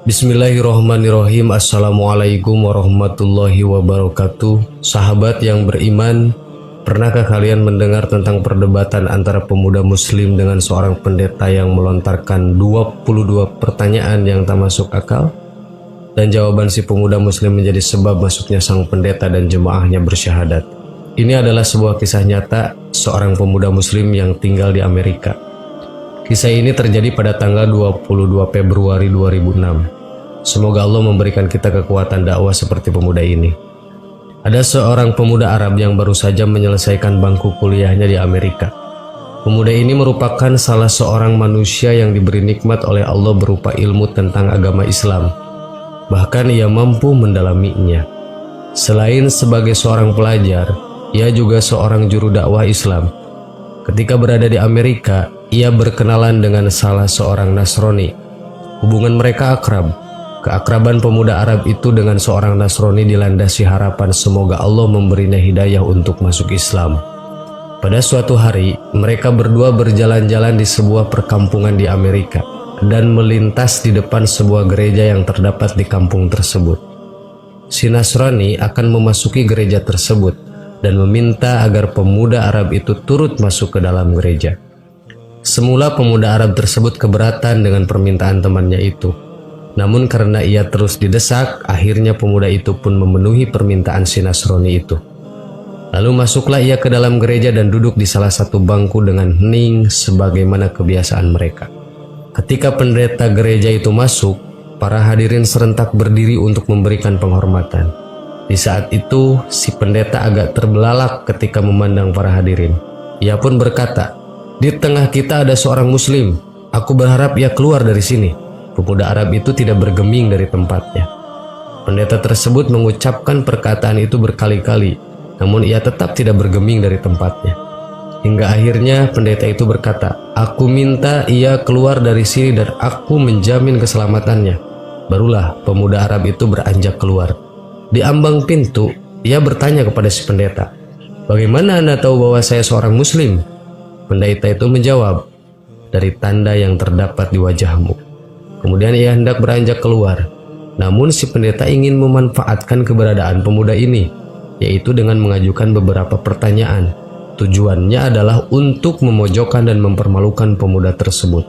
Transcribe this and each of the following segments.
Bismillahirrohmanirrohim. Assalamualaikum warahmatullahi wabarakatuh. Sahabat yang beriman, pernahkah kalian mendengar tentang perdebatan antara pemuda muslim dengan seorang pendeta yang melontarkan 22 pertanyaan yang tak masuk akal? Dan jawaban si pemuda muslim menjadi sebab masuknya sang pendeta dan jemaahnya bersyahadat. Ini adalah sebuah kisah nyata seorang pemuda muslim yang tinggal di Amerika. Kisah ini terjadi pada tanggal 22 Februari 2006. Semoga Allah memberikan kita kekuatan dakwah seperti pemuda ini. Ada seorang pemuda Arab yang baru saja menyelesaikan bangku kuliahnya di Amerika. Pemuda ini merupakan salah seorang manusia yang diberi nikmat oleh Allah berupa ilmu tentang agama Islam. Bahkan ia mampu mendalaminya. Selain sebagai seorang pelajar, ia juga seorang juru dakwah Islam. Ketika berada di Amerika, ia berkenalan dengan salah seorang Nasrani. Hubungan mereka akrab. Keakraban pemuda Arab itu dengan seorang Nasrani dilandasi harapan semoga Allah memberinya hidayah untuk masuk Islam. Pada suatu hari, mereka berdua berjalan-jalan di sebuah perkampungan di Amerika dan melintas di depan sebuah gereja yang terdapat di kampung tersebut. Si Nasrani akan memasuki gereja tersebut dan meminta agar pemuda Arab itu turut masuk ke dalam gereja. Semula pemuda Arab tersebut keberatan dengan permintaan temannya itu. Namun karena ia terus didesak, akhirnya pemuda itu pun memenuhi permintaan si Nasrani itu. Lalu masuklah ia ke dalam gereja dan duduk di salah satu bangku dengan hening sebagaimana kebiasaan mereka. Ketika pendeta gereja itu masuk, para hadirin serentak berdiri untuk memberikan penghormatan. Di saat itu, si pendeta agak terbelalak ketika memandang para hadirin. Ia pun berkata, "Di tengah kita ada seorang muslim. Aku berharap ia keluar dari sini." Pemuda Arab itu tidak bergeming dari tempatnya. Pendeta tersebut mengucapkan perkataan itu berkali-kali, namun ia tetap tidak bergeming dari tempatnya. Hingga akhirnya pendeta itu berkata, "Aku minta ia keluar dari sini dan aku menjamin keselamatannya." Barulah pemuda Arab itu beranjak keluar. Di ambang pintu, ia bertanya kepada si pendeta, "Bagaimana Anda tahu bahwa saya seorang muslim?" Pendeta itu menjawab, "Dari tanda yang terdapat di wajahmu." Kemudian ia hendak beranjak keluar. Namun si pendeta ingin memanfaatkan keberadaan pemuda ini, yaitu dengan mengajukan beberapa pertanyaan. Tujuannya adalah untuk memojokkan dan mempermalukan pemuda tersebut,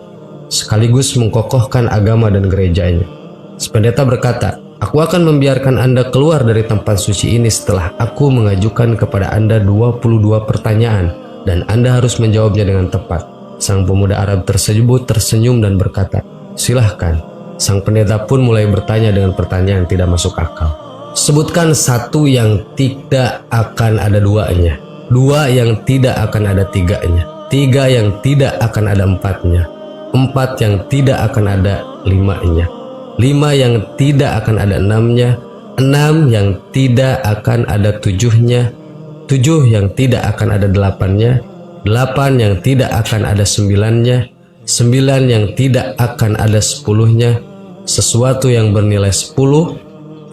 sekaligus mengkokohkan agama dan gerejanya. Si pendeta berkata, "Aku akan membiarkan Anda keluar dari tempat suci ini setelah aku mengajukan kepada Anda 22 pertanyaan dan Anda harus menjawabnya dengan tepat." Sang pemuda Arab tersebut tersenyum dan berkata, "Silahkan." Sang pendeta pun mulai bertanya dengan pertanyaan yang tidak masuk akal. "Sebutkan satu yang tidak akan ada duanya, dua yang tidak akan ada tiganya, tiga yang tidak akan ada empatnya, empat yang tidak akan ada limanya, lima yang tidak akan ada enamnya, enam yang tidak akan ada tujuhnya, tujuh yang tidak akan ada delapannya, delapan yang tidak akan ada sembilannya, sembilan yang tidak akan ada sepuluhnya, sesuatu yang bernilai 10,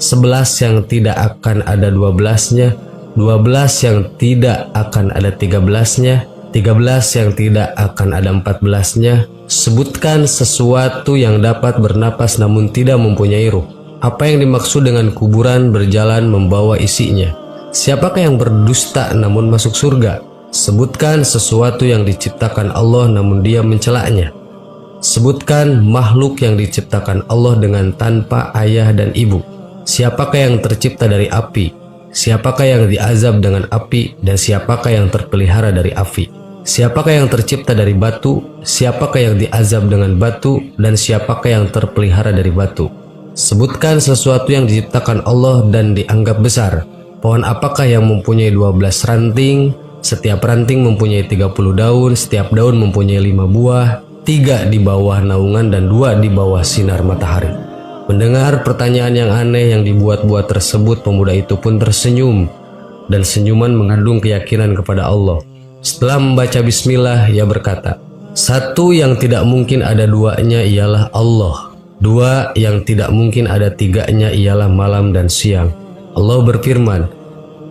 11 yang tidak akan ada 12-nya, 12 yang tidak akan ada 13-nya, 13 yang tidak akan ada 14-nya. Sebutkan sesuatu yang dapat bernapas namun tidak mempunyai ruh. Apa yang dimaksud dengan kuburan berjalan membawa isinya? Siapakah yang berdusta namun masuk surga? Sebutkan sesuatu yang diciptakan Allah namun dia mencelaknya. Sebutkan makhluk yang diciptakan Allah dengan tanpa ayah dan ibu. Siapakah yang tercipta dari api? Siapakah yang diazab dengan api dan siapakah yang terpelihara dari api? Siapakah yang tercipta dari batu? Siapakah yang diazab dengan batu dan siapakah yang terpelihara dari batu? Sebutkan sesuatu yang diciptakan Allah dan dianggap besar. Pohon apakah yang mempunyai 12 ranting? Setiap ranting mempunyai 30 daun, setiap daun mempunyai 5 buah, 3 di bawah naungan dan 2 di bawah sinar matahari. Mendengar pertanyaan yang aneh yang dibuat-buat tersebut, pemuda itu pun tersenyum dan senyuman mengandung keyakinan kepada Allah. Setelah membaca bismillah, ia berkata, "Satu yang tidak mungkin ada duanya ialah Allah. Dua yang tidak mungkin ada tiganya ialah malam dan siang." Allah berfirman,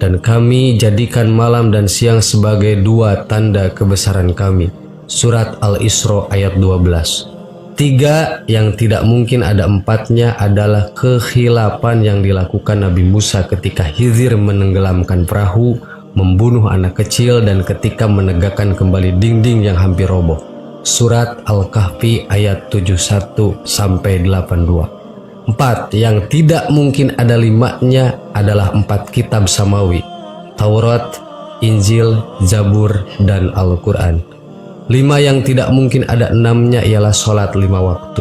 "Dan kami jadikan malam dan siang sebagai 2 tanda kebesaran kami." Surat Al-Isra ayat 12. 3 yang tidak mungkin ada 4-nya adalah kekhilapan yang dilakukan Nabi Musa ketika Khidir menenggelamkan perahu, membunuh anak kecil, dan ketika menegakkan kembali dinding yang hampir roboh. Surat Al-Kahfi ayat 71-82. 4 yang tidak mungkin ada 5-nya adalah 4 kitab samawi: Taurat, Injil, Zabur, dan Al-Quran. 5 yang tidak mungkin ada 6-nya ialah sholat 5 waktu.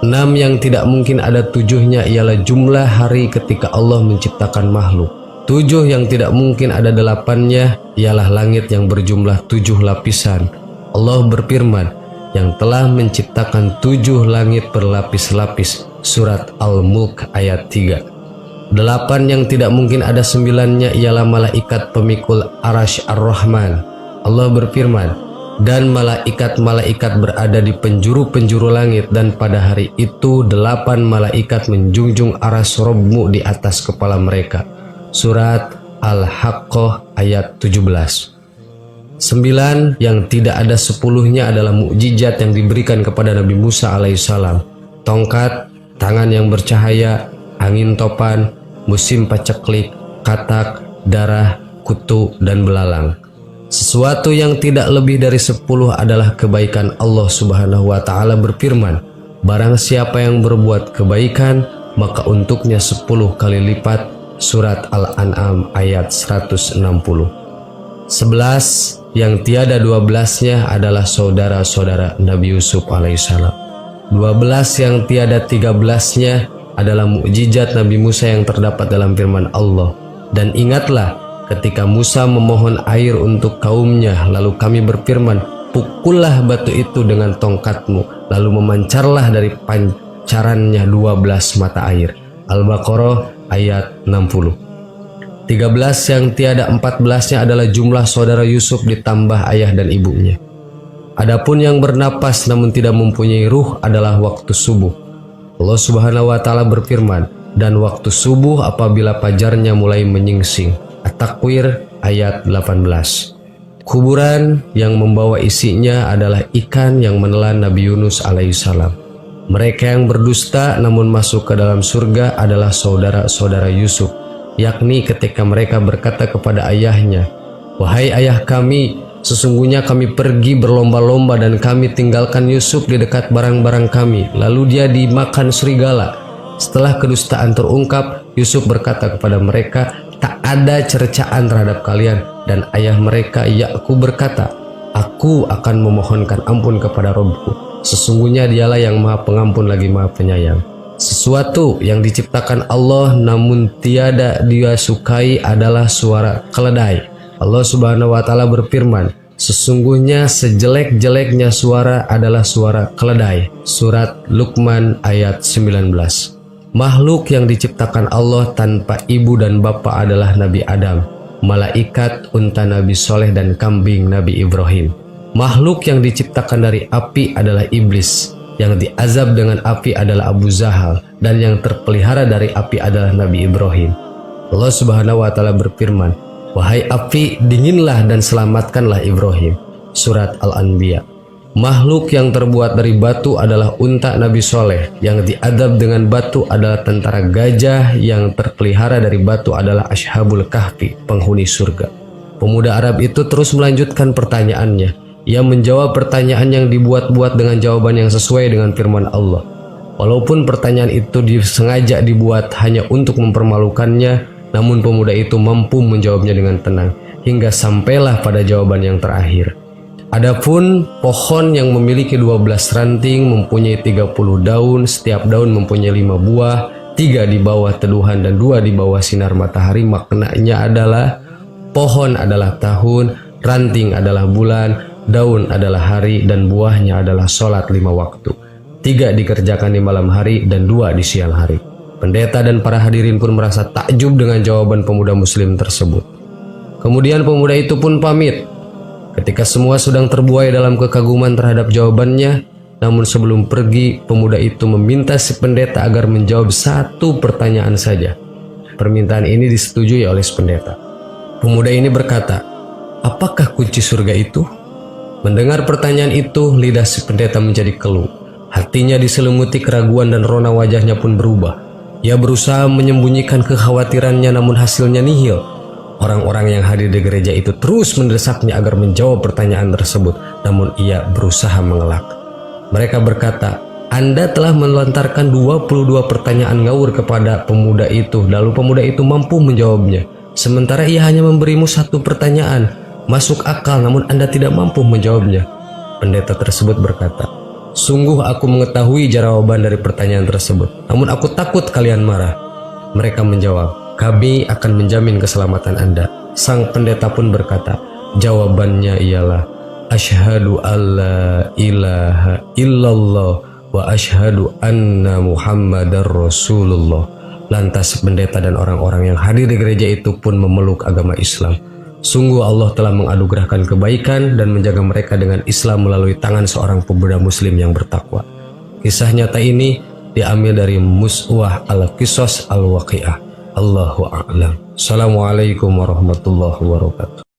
6 yang tidak mungkin ada 7-nya ialah jumlah hari ketika Allah menciptakan makhluk. 7 yang tidak mungkin ada 8-nya ialah langit yang berjumlah 7 lapisan. Allah berfirman, yang telah menciptakan 7 langit berlapis-lapis. Surat Al-Mulk ayat 3. 8 yang tidak mungkin ada 9-nya ialah malaikat pemikul Arasy Ar-Rahman. Allah berfirman, dan malaikat-malaikat berada di penjuru-penjuru langit, dan pada hari itu 8 malaikat menjunjung aras Rabbmu di atas kepala mereka. Surat Al-Haqqah ayat 17. 9 yang tidak ada 10-nya adalah mukjizat yang diberikan kepada Nabi Musa alaihissalam: tongkat, tangan yang bercahaya, angin topan, musim paceklik, katak, darah, kutu, dan belalang. Sesuatu yang tidak lebih dari 10 adalah kebaikan. Allah Subhanahu wa Ta'ala berfirman, barang siapa yang berbuat kebaikan maka untuknya 10 kali lipat. Surat Al-An'am ayat 160. 11 yang tiada 12-nya adalah saudara-saudara Nabi Yusuf alaihissalam. 12 yang tiada 13-nya adalah mukjizat Nabi Musa yang terdapat dalam firman Allah. Dan ingatlah ketika Musa memohon air untuk kaumnya, lalu kami berfirman, pukullah batu itu dengan tongkatmu, lalu memancarlah dari pancarannya 12 mata air. Al-Baqarah ayat 60. 13 yang tiada 14-nya adalah jumlah saudara Yusuf ditambah ayah dan ibunya. Adapun yang bernapas namun tidak mempunyai ruh adalah waktu subuh. Allah Subhanahu wa Ta'ala berfirman, dan waktu subuh apabila fajarnya mulai menyingsing. At-Takwir ayat 18. Kuburan yang membawa isinya adalah ikan yang menelan Nabi Yunus alaihissalam. Mereka yang berdusta namun masuk ke dalam surga adalah saudara-saudara Yusuf, yakni ketika mereka berkata kepada ayahnya, wahai ayah kami, sesungguhnya kami pergi berlomba-lomba dan kami tinggalkan Yusuf di dekat barang-barang kami, lalu dia dimakan serigala. Setelah kedustaan terungkap, Yusuf berkata kepada mereka, tak ada cercaan terhadap kalian. Dan ayah mereka Yakub berkata, aku akan memohonkan ampun kepada Rabbku, sesungguhnya dialah yang maha pengampun lagi maha penyayang. Sesuatu yang diciptakan Allah namun tiada dia sukai adalah suara keledai. Allah Subhanahu wa Ta'ala berfirman, sesungguhnya sejelek-jeleknya suara adalah suara keledai. Surat Luqman ayat 19. Makhluk yang diciptakan Allah tanpa ibu dan bapa adalah Nabi Adam, malaikat, unta Nabi Soleh, dan kambing Nabi Ibrahim. Makhluk yang diciptakan dari api adalah iblis, yang diazab dengan api adalah Abu Zahal, dan yang terpelihara dari api adalah Nabi Ibrahim. Allah Subhanahu wa Ta'ala berfirman, wahai api, dinginlah dan selamatkanlah Ibrahim. Surat Al-Anbiya. Makhluk yang terbuat dari batu adalah unta Nabi Soleh, yang diadab dengan batu adalah tentara gajah, yang terpelihara dari batu adalah Ashabul Kahfi, penghuni surga. Pemuda Arab itu terus melanjutkan pertanyaannya. Ia menjawab pertanyaan yang dibuat-buat dengan jawaban yang sesuai dengan firman Allah. Walaupun pertanyaan itu disengaja dibuat hanya untuk mempermalukannya, namun pemuda itu mampu menjawabnya dengan tenang, hingga sampailah pada jawaban yang terakhir. Adapun pohon yang memiliki 12 ranting, mempunyai 30 daun, setiap daun mempunyai 5 buah, 3 di bawah teduhan dan 2 di bawah sinar matahari, maknanya adalah pohon adalah tahun, ranting adalah bulan, daun adalah hari, dan buahnya adalah sholat 5 waktu. 3 dikerjakan di malam hari dan 2 di siang hari. Pendeta dan para hadirin pun merasa takjub dengan jawaban pemuda muslim tersebut. Kemudian pemuda itu pun pamit. Ketika semua sedang terbuai dalam kekaguman terhadap jawabannya, namun sebelum pergi, pemuda itu meminta si pendeta agar menjawab 1 pertanyaan saja. Permintaan ini disetujui oleh si pendeta. Pemuda ini berkata, apakah kunci surga itu? Mendengar pertanyaan itu, lidah si pendeta menjadi keluh. Hatinya diselimuti keraguan dan rona wajahnya pun berubah. Ia berusaha menyembunyikan kekhawatirannya, namun hasilnya nihil. Orang-orang yang hadir di gereja itu terus mendesaknya agar menjawab pertanyaan tersebut, namun ia berusaha mengelak. Mereka berkata, "Anda telah melontarkan 22 pertanyaan ngawur kepada pemuda itu, lalu pemuda itu mampu menjawabnya. Sementara ia hanya memberimu 1 pertanyaan. Masuk akal, namun Anda tidak mampu menjawabnya." Pendeta tersebut berkata, "Sungguh aku mengetahui jawaban dari pertanyaan tersebut, namun aku takut kalian marah." Mereka menjawab, "Kami akan menjamin keselamatan Anda." Sang pendeta pun berkata, jawabannya ialah, "Asyhadu alla ilaha illallah wa asyhadu anna Muhammadar Rasulullah." Lantas pendeta dan orang-orang yang hadir di gereja itu pun memeluk agama Islam. Sungguh Allah telah menganugerahkan kebaikan dan menjaga mereka dengan Islam melalui tangan seorang pemuda muslim yang bertakwa. Kisah nyata ini diambil dari Mus'wah al-Qisas al-Waqi'ah. Allahu a'lam. Assalamualaikum warahmatullahi wabarakatuh.